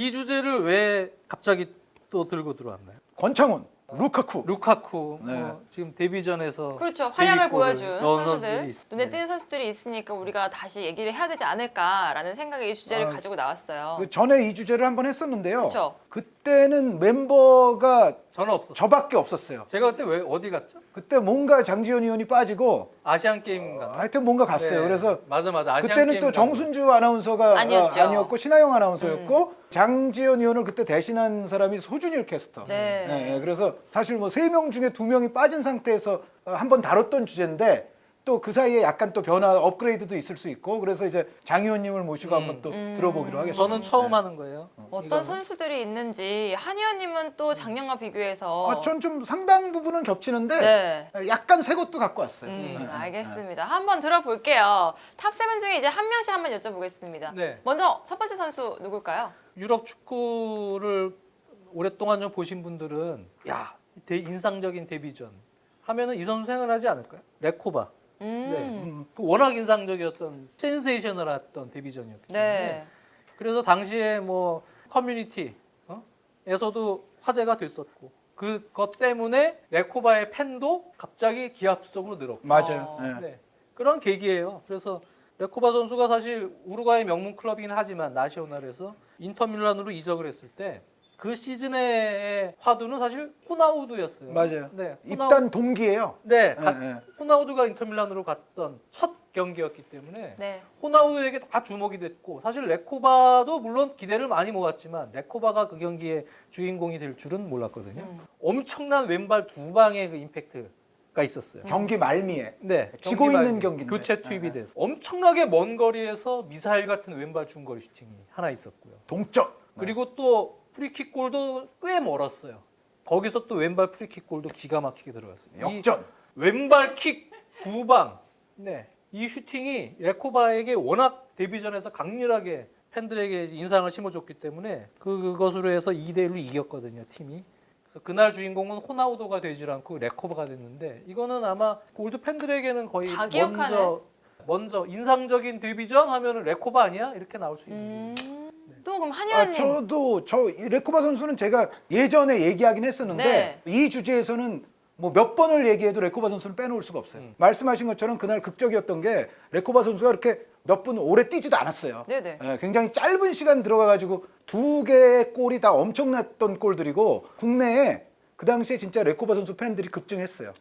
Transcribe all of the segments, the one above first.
이 주제를 왜 갑자기 또 들고 들어왔나요? 권창훈, 루카쿠. 네. 지금 데뷔전에서 그렇죠. 활약을 데뷔골을 보여준 넣은 선수들. 있습니다. 눈에 띄는 선수들이 있으니까 우리가 다시 얘기를 해야 되지 않을까라는 생각에 이 주제를 아, 가지고 나왔어요. 그 전에 이 주제를 한번 했었는데요. 그렇죠. 그때는 멤버가 저는 없었어요. 저밖에 없었어요. 제가 그때 왜 어디 갔죠? 그때 뭔가 장지현 의원이 빠지고 아시안 게임 갔나? 하여튼 뭔가 갔어요. 네. 그래서 맞아 아시안 그때는 게임 또 갔나? 정순주 아나운서가 아니었죠. 아니었고 신하영 아나운서였고 장지현 의원을 그때 대신한 사람이 소준일 캐스터. 네. 네, 그래서 사실 뭐 3명 중에 2명이 빠진 상태에서 한번 다뤘던 주제인데 또 그 사이에 약간 또 변화 업그레이드도 있을 수 있고 그래서 이제 장 의원님을 모시고 한번 또 들어보기로 하겠습니다. 저는 처음 네. 하는 거예요. 어떤 이거는. 선수들이 있는지 한 의원님은 또 작년과 비교해서 전 좀 상당 부분은 겹치는데 네. 약간 새 것도 갖고 왔어요. 네. 알겠습니다. 한번 들어볼게요. 탑 7 중에 이제 한 명씩 한번 여쭤보겠습니다. 네. 먼저 첫 번째 선수 누굴까요? 유럽 축구를 오랫동안 좀 보신 분들은 야, 인상적인 데뷔전 하면은 이 선수 생각나지 않을까요? 레코바. 네. 그 워낙 인상적이었던 센세이셔널했던 데뷔전이었기 때문에 네. 그래서 당시에 뭐 커뮤니티에서도 화제가 됐었고 그것 때문에 레코바의 팬도 갑자기 기하급수적으로 늘었고 맞아요. 네. 네. 그런 계기예요. 그래서 레코바 선수가 사실 우루과이 명문 클럽이긴 하지만 나시오날에서 인터밀란으로 이적을 했을 때 그 시즌의 화두는 사실 호나우두였어요. 맞아요. 네, 입단 동기예요. 네, 네. 호나우두가 인터밀란으로 갔던 첫 경기였기 때문에 네. 호나우두에게 다 주목이 됐고 사실 레코바도 물론 기대를 많이 모았지만 레코바가 그 경기의 주인공이 될 줄은 몰랐거든요. 엄청난 왼발 두 방의 그 임팩트가 있었어요. 경기 말미에 네, 지고 경기 있는 말미에 경기인데. 교체 투입이 돼서 엄청나게 먼 거리에서 미사일 같은 왼발 중거리 슈팅이 하나 있었고요. 동점. 그리고 또 프리킥 골도 꽤 멀었어요. 거기서 또 왼발 프리킥 골도 기가 막히게 들어갔어요. 역전. 이 왼발 킥 두 방. 네. 이 슈팅이 레코바에게 워낙 데뷔전에서 강렬하게 팬들에게 인상을 심어줬기 때문에 그것으로 해서 2대1로 이겼거든요, 팀이. 그래서 그날 주인공은 호나우도가 되질 않고 레코바가 됐는데 이거는 아마 골드 팬들에게는 거의 다 기억하네. 먼저 인상적인 데뷔전 하면은 레코바 아니야? 이렇게 나올 수 있는 거예요. 또 그럼 한 의원님. 이 레코바 선수는 제가 예전에 얘기하긴 했었는데 이 주제에서는 뭐 몇 번을 얘기해도 레코바 선수는 빼놓을 수가 없어요. 말씀하신 것처럼 그날 극적이었던 게 레코바 선수가 이렇게 몇 분 오래 뛰지도 않았어요. 네네. 굉장히 짧은 시간 들어가가지고 2개의 골이 다 엄청났던 골들이고 국내에 그 당시에 진짜 레코바 선수 팬들이 급증했어요.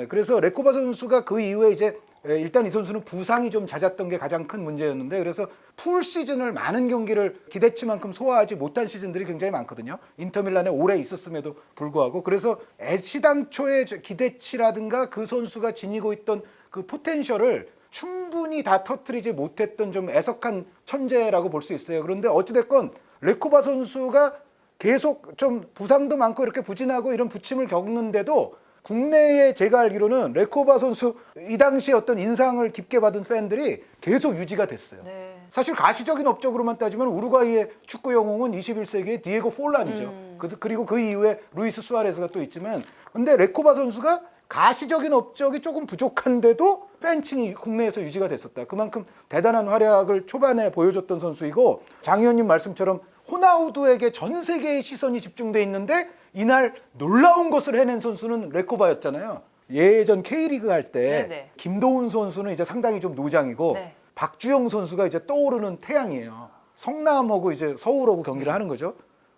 그래서 레코바 선수가 그 이후에 이제 일단 이 선수는 부상이 좀 잦았던 게 가장 큰 문제였는데 그래서 풀 시즌을 많은 경기를 기대치만큼 소화하지 못한 시즌들이 굉장히 많거든요. 인터밀란에 오래 있었음에도 불구하고 그래서 애시당초의 기대치라든가 그 선수가 지니고 있던 그 포텐셜을 충분히 다 터뜨리지 못했던 좀 애석한 천재라고 볼 수 있어요. 그런데 어찌됐건 레코바 선수가 계속 좀 부상도 많고 이렇게 부진하고 이런 부침을 겪는데도 국내에 제가 알기로는 레코바 선수 이 당시에 어떤 인상을 깊게 받은 팬들이 계속 유지가 됐어요. 네. 사실 가시적인 업적으로만 따지면 우루과이의 축구 영웅은 21세기의 디에고 폴란이죠. 그리고 그 이후에 루이스 수아레스가 또 있지만 근데 레코바 선수가 가시적인 업적이 조금 부족한데도 팬층이 국내에서 유지가 됐었다. 그만큼 대단한 활약을 초반에 보여줬던 선수이고 장 의원님 말씀처럼 호나우두에게 전 세계의 시선이 집중돼 있는데 이날 놀라운 것을 해낸 선수는 레코바였잖아요. 예전 K리그 할 때 네네. 김도훈 선수는 이제 상당히 좀 노장이고 네. 박주영 선수가 이제 떠오르는 태양이에요. 성남하고 이제 서울하고 경기를 하는 거죠.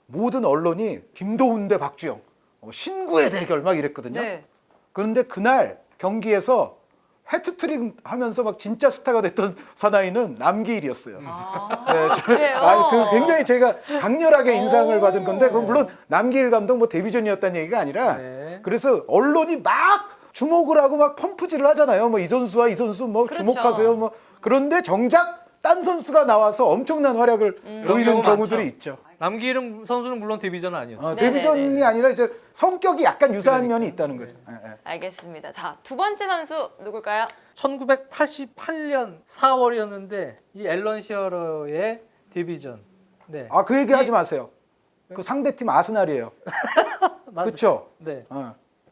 모든 언론이 김도훈 대 박주영, 신구의 대결 막 이랬거든요. 네. 그런데 그날 경기에서 해트트릭 하면서 막 진짜 스타가 됐던 사나이는 남기일이었어요. 그래요? 그 굉장히 제가 강렬하게 인상을 받은 건데, 그건 물론 남기일 감독 뭐 데뷔전이었다는 얘기가 아니라, 네. 그래서 언론이 막 주목을 하고 막 펌프질을 하잖아요. 뭐 이 선수와 이 선수 뭐 그렇죠. 주목하세요. 뭐 그런데 정작 딴 선수가 나와서 엄청난 활약을 보이는 경우가 경우들이 많죠. 있죠. 남기름 선수는 물론 데뷔전은 아니었어요. 데뷔전이 네네네. 아니라 이제 성격이 약간 유사한 면이 있다는 거죠. 알겠습니다. 자, 두 번째 선수 누굴까요? 1988년 4월이었는데 이 앨런 시어러의 데뷔전. 네. 아, 그 얘기 하지 마세요. 그 상대팀 아스날이에요. 맞습니다. 그렇죠? 네.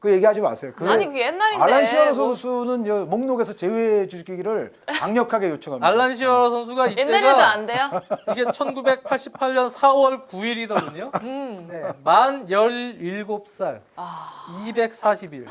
그 얘기하지 마세요. 아니 그게 옛날인데. 알란 시어러 뭐. 선수는 목록에서 제외해 주기를 강력하게 요청합니다. 알란 시어러 선수가 옛날에도 이때가 안 돼요? 이게 1988년 4월 9일이거든요. 네, 만 17살, 아. 240일,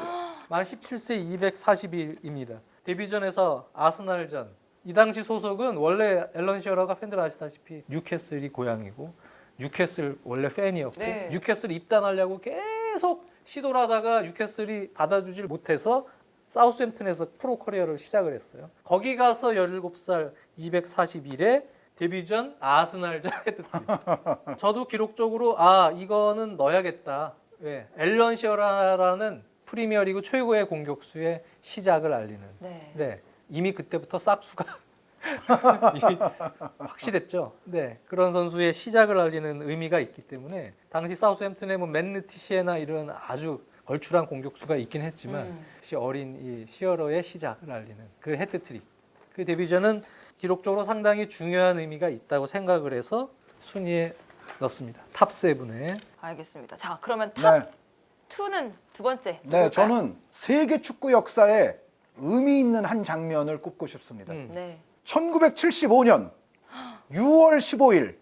만 17세 240일입니다. 데뷔전에서 아스날전. 이 당시 소속은 원래 앨런 시어러가 팬들 아시다시피 뉴캐슬이 고향이고 뉴캐슬 원래 팬이었고 네. 뉴캐슬 입단하려고 계속 시도를 하다가 뉴캐슬이 받아주질 못해서 사우스햄튼에서 프로 커리어를 시작을 했어요. 거기 가서 17살 241에 데뷔전 아스날전 헤드트릭. 저도 기록적으로 이거는 넣어야겠다. 왜? 앨런 시어라라는 프리미어리그 최고의 공격수의 시작을 알리는. 네. 네. 이미 그때부터 싹수가 이미 확실했죠. 네. 그런 선수의 시작을 알리는 의미가 있기 때문에 당시 사우스햄튼에 맨 르티시에나 이런 아주 걸출한 공격수가 있긴 했지만 역시 어린 이 시어러의 시작을 알리는 그 헤드트릭. 그 데뷔전은 기록적으로 상당히 중요한 의미가 있다고 생각을 해서 순위에 넣습니다. 탑 7에. 알겠습니다. 자 그러면 탑 네. 2는 두 번째. 네, 누굴까요? 저는 세계 축구 역사에 의미 있는 한 장면을 꼽고 싶습니다. 네. 1975년 6월 15일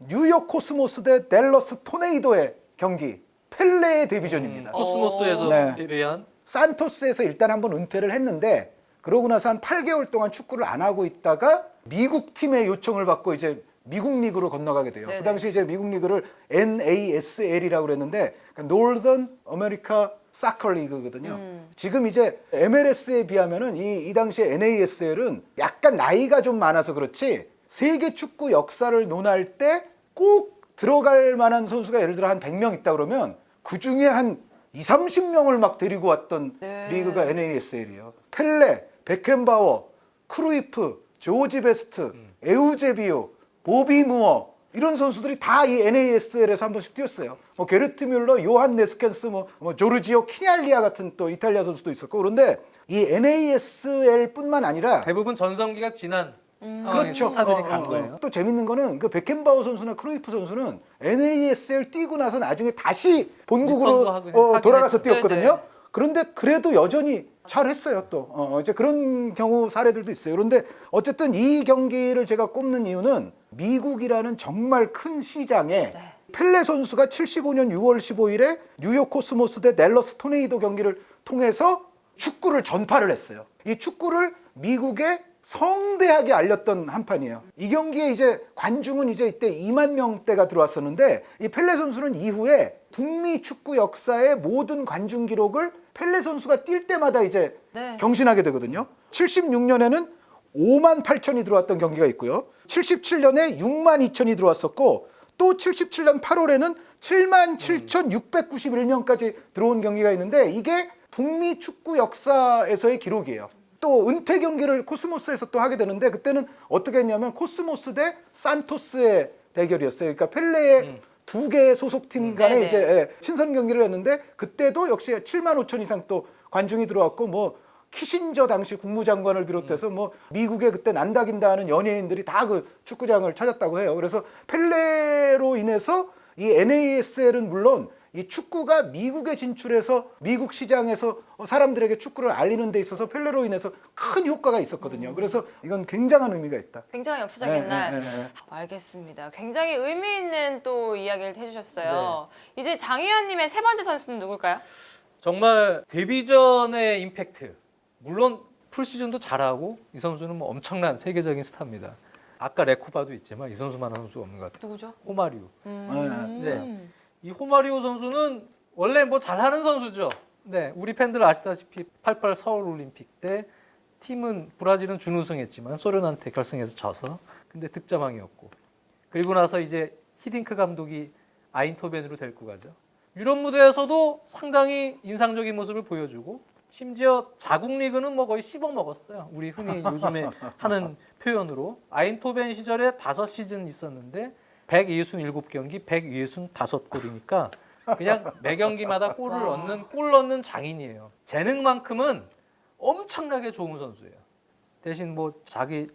뉴욕 코스모스 대 댈러스 토네이도의 경기 펠레의 데뷔전입니다. 코스모스에서 네. 데뷔한 산토스에서 일단 한번 은퇴를 했는데 그러고 나서 한 8개월 동안 축구를 안 하고 있다가 미국 팀의 요청을 받고 이제 미국 리그로 건너가게 돼요. 네네. 그 당시 이제 미국 리그를 NASL이라고 그랬는데 Northern America Soccer League거든요. 지금 이제 MLS에 비하면은 이 당시에 NASL은 약간 나이가 좀 많아서 그렇지 세계 축구 역사를 논할 때 꼭 들어갈 만한 선수가 예를 들어 한 100명 있다 그러면 그 중에 한 20-30명을 막 데리고 왔던 네. 리그가 NASL이에요. 펠레, 베켄바워, 크루이프, 조지 베스트, 에우제비오, 보비 무어 이런 선수들이 다 이 NASL에서 한 번씩 뛰었어요. 뭐 게르트 뮬러, 요한 네스켄스, 뭐 조르지오 키냐리아 같은 또 이탈리아 선수도 있었고 그런데 이 NASL뿐만 아니라 대부분 전성기가 지난 상황에서 그렇죠. 스타들이 간 거예요. 또 재밌는 거는 그 베켄바워 선수나 크루이프 선수는 NASL 뛰고 나서 나중에 다시 본국으로 리턴도 하긴 돌아가서 했죠. 뛰었거든요. 네네. 그런데 그래도 여전히 잘했어요 또. 이제 그런 경우 사례들도 있어요. 그런데 어쨌든 이 경기를 제가 꼽는 이유는 미국이라는 정말 큰 시장에 네. 펠레 선수가 75년 6월 15일에 뉴욕 코스모스 대 댈러스 토네이도 경기를 통해서 축구를 전파를 했어요. 이 축구를 미국에 성대하게 알렸던 한 판이에요. 이 경기에 이제 관중은 이제 이때 2만 명대가 들어왔었는데 이 펠레 선수는 이후에 북미 축구 역사의 모든 관중 기록을 펠레 선수가 뛸 때마다 이제 네. 경신하게 되거든요. 76년에는 5만 8천이 들어왔던 경기가 있고요. 77년에 6만 2천이 들어왔었고 또 77년 8월에는 7만 7,691명까지 들어온 경기가 있는데 이게 북미 축구 역사에서의 기록이에요. 또 은퇴 경기를 코스모스에서 또 하게 되는데 그때는 어떻게 했냐면 코스모스 대 산토스의 대결이었어요. 그러니까 펠레의 두 개의 소속팀 간에 네네. 이제 친선 경기를 했는데 그때도 역시 7만 5천 이상 또 관중이 들어왔고 뭐 키신저 당시 국무장관을 비롯해서 뭐 미국에 그때 난다긴다 하는 연예인들이 다 그 축구장을 찾았다고 해요. 그래서 펠레로 인해서 이 NASL은 물론 이 축구가 미국에 진출해서 미국 시장에서 사람들에게 축구를 알리는 데 있어서 펠레로 인해서 큰 효과가 있었거든요. 그래서 이건 굉장한 의미가 있다. 굉장히 역사적인 네, 날. 네, 네, 네. 알겠습니다. 굉장히 의미 있는 또 이야기를 해주셨어요. 이제 장희환님의 세 번째 선수는 누굴까요? 정말 데뷔전의 임팩트. 물론 풀시즌도 잘하고 이 선수는 뭐 엄청난 세계적인 스타입니다. 아까 레코바도 있지만 이 선수만한 선수가 없는 것 같아요. 누구죠? 호마리우. 음. 이 호마리우 선수는 원래 뭐 잘하는 선수죠. 네, 우리 팬들 아시다시피 88 서울 올림픽 때 팀은 브라질은 준우승했지만 소련한테 결승에서 져서 근데 득점왕이었고 그리고 나서 이제 히딩크 감독이 아인토벤으로 데리고 가죠. 유럽 무대에서도 상당히 인상적인 모습을 보여주고 심지어 자국 리그는 뭐 거의 씹어 먹었어요. 우리 흔히 요즘에 하는 표현으로 아인토벤 시절에 5시즌 있었는데 167경기 165골이니까 그냥 매 경기마다 골을 넣는 골 넣는 장인이에요. 재능만큼은 엄청나게 좋은 선수예요. 대신 뭐 자기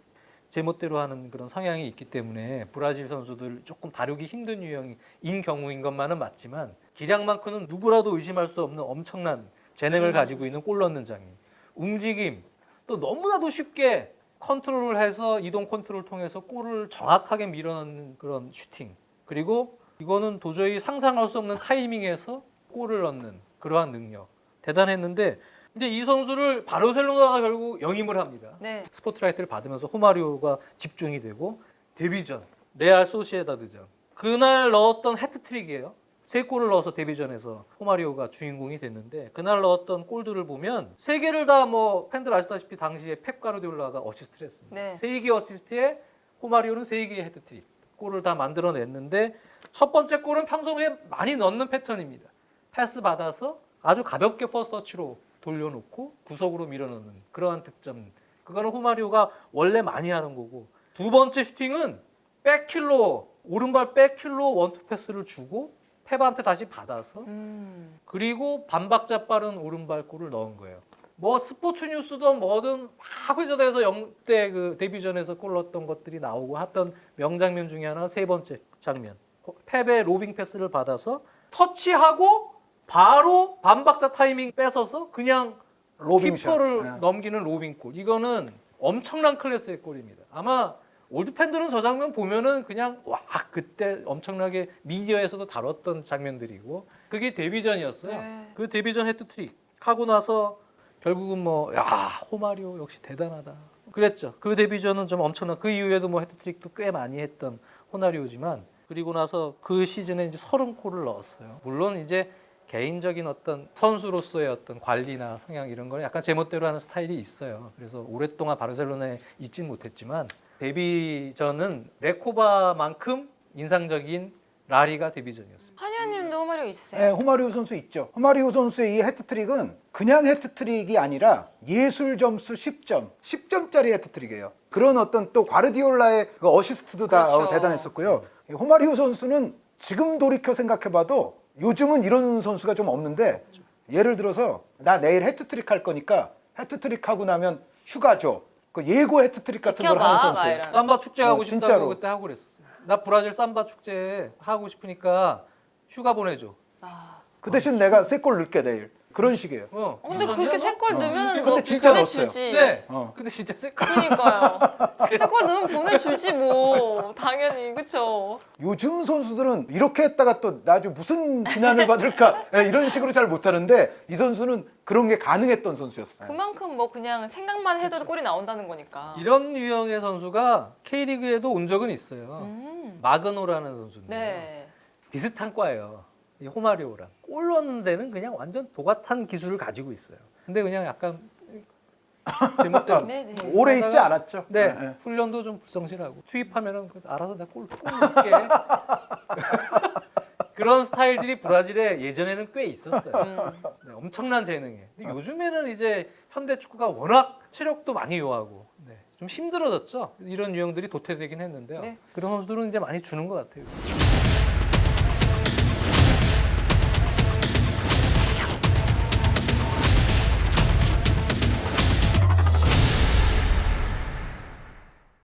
제멋대로 하는 그런 성향이 있기 때문에 브라질 선수들 조금 다루기 힘든 유형인 경우인 것만은 맞지만 기량만큼은 누구라도 의심할 수 없는 엄청난 재능을 가지고 있는 골 넣는 장인. 움직임, 또 너무나도 쉽게 컨트롤을 해서 이동 컨트롤 통해서 골을 정확하게 밀어넣는 그런 슈팅. 그리고 이거는 도저히 상상할 수 없는 타이밍에서 골을 넣는 그러한 능력. 대단했는데 근데 이 선수를 바르셀로나가 결국 영입을 합니다. 네. 스포트라이트를 받으면서 호마리오가 집중이 되고 데뷔전 레알 소시에다드전 그날 넣었던 해트트릭이에요. 3골을 넣어서 데뷔전에서 호마리오가 주인공이 됐는데 그날 넣었던 골들을 보면 3개를 다 뭐 팬들 아시다시피 당시에 펩 가르디올라가 어시스트를 했습니다. 네. 3개 어시스트에 호마리오는 3개의 해트트릭 골을 다 만들어냈는데 첫 번째 골은 평소에 많이 넣는 패턴입니다. 패스 받아서 아주 가볍게 퍼스트 터치로 돌려놓고 구석으로 밀어넣는 그러한 득점. 그거는 호마리오가 원래 많이 하는 거고 두 번째 슈팅은 백힐로 오른발 백힐로 원투 패스를 주고 펩한테 다시 받아서 그리고 반박자 빠른 오른발 골을 넣은 거예요. 뭐 스포츠 뉴스든 뭐든 막 회자돼서 영대 그 데뷔전에서 골 넣었던 것들이 나오고 했던 명장면 중에 하나 세 번째 장면. 펩의 로빙 패스를 받아서 터치하고 바로 반박자 타이밍 뺏어서 그냥 로빙샷. 키퍼를 네. 넘기는 로빙골. 이거는 엄청난 클래스의 골입니다. 아마 올드 팬들은 저 장면 보면은 그냥 와 그때 엄청나게 미디어에서도 다뤘던 장면들이고 그게 데뷔전이었어요. 네. 그 데뷔전 해트트릭 하고 나서 결국은 뭐 야 호마리오 역시 대단하다 그랬죠. 그 데뷔전은 좀 엄청난 그 이후에도 뭐 해트트릭도 꽤 많이 했던 호나리오지만 그리고 나서 그 시즌에 이제 30골을 넣었어요. 물론 이제 개인적인 어떤 선수로서의 어떤 관리나 성향 이런 거는 약간 제멋대로 하는 스타일이 있어요. 그래서 오랫동안 바르셀로나에 있진 못했지만 데뷔전은 레코바만큼 인상적인 라리가 데뷔전이었습니다. 한의원님도 호마리오 있으세요? 네, 호마리오 선수 있죠. 호마리오 선수의 이 해트트릭은 그냥 해트트릭이 아니라 예술 점수 10점, 10점짜리 해트트릭이에요. 그런 어떤 또 과르디올라의 그 어시스트도 다 그렇죠. 대단했었고요. 이 호마리오 선수는 지금 돌이켜 생각해봐도 요즘은 이런 선수가 좀 없는데 예를 들어서 나 내일 해트트릭 할 거니까 해트트릭 하고 나면 휴가 줘. 그 예고 해트트릭 같은 걸 지켜봐, 하는 막 선수예요. 이런. 삼바 축제 하고 싶다고 진짜로. 그때 하고 그랬었어요. 나 브라질 삼바 축제 하고 싶으니까 휴가 보내줘. 아. 그 대신 내가 3골 넣을게 내일. 그런 식이에요. 근데 그렇게 3골 넣으면 근데 너 진짜 보내주지. 네. 어. 근데 진짜 쎄까. 그러니까요. 3골 넣으면 보내주지 뭐. 당연히 그쵸. 요즘 선수들은 이렇게 했다가 또 나중에 무슨 비난을 받을까 예, 이런 식으로 잘 못하는데 이 선수는 그런 게 가능했던 선수였어요. 그만큼 뭐 그냥 생각만 해도 골이 나온다는 거니까. 이런 유형의 선수가 K리그에도 온 적은 있어요. 마그노라는 선수인데 네. 비슷한 과예요. 이 호마리오랑 골 넣는 데는 그냥 완전 도같은 기술을 가지고 있어요. 근데 그냥 약간 제멋대로 네네. 오래 있지 않았죠. 네, 예, 예. 훈련도 좀 불성실하고 투입하면은 그래서 알아서 내가 골 넣을게. 그런 스타일들이 브라질에 예전에는 꽤 있었어요. 네, 엄청난 재능에. 근데 요즘에는 이제 현대 축구가 워낙 체력도 많이 요하고 네, 좀 힘들어졌죠. 이런 유형들이 도태되긴 했는데요. 네. 그런 선수들은 이제 많이 주는 것 같아요.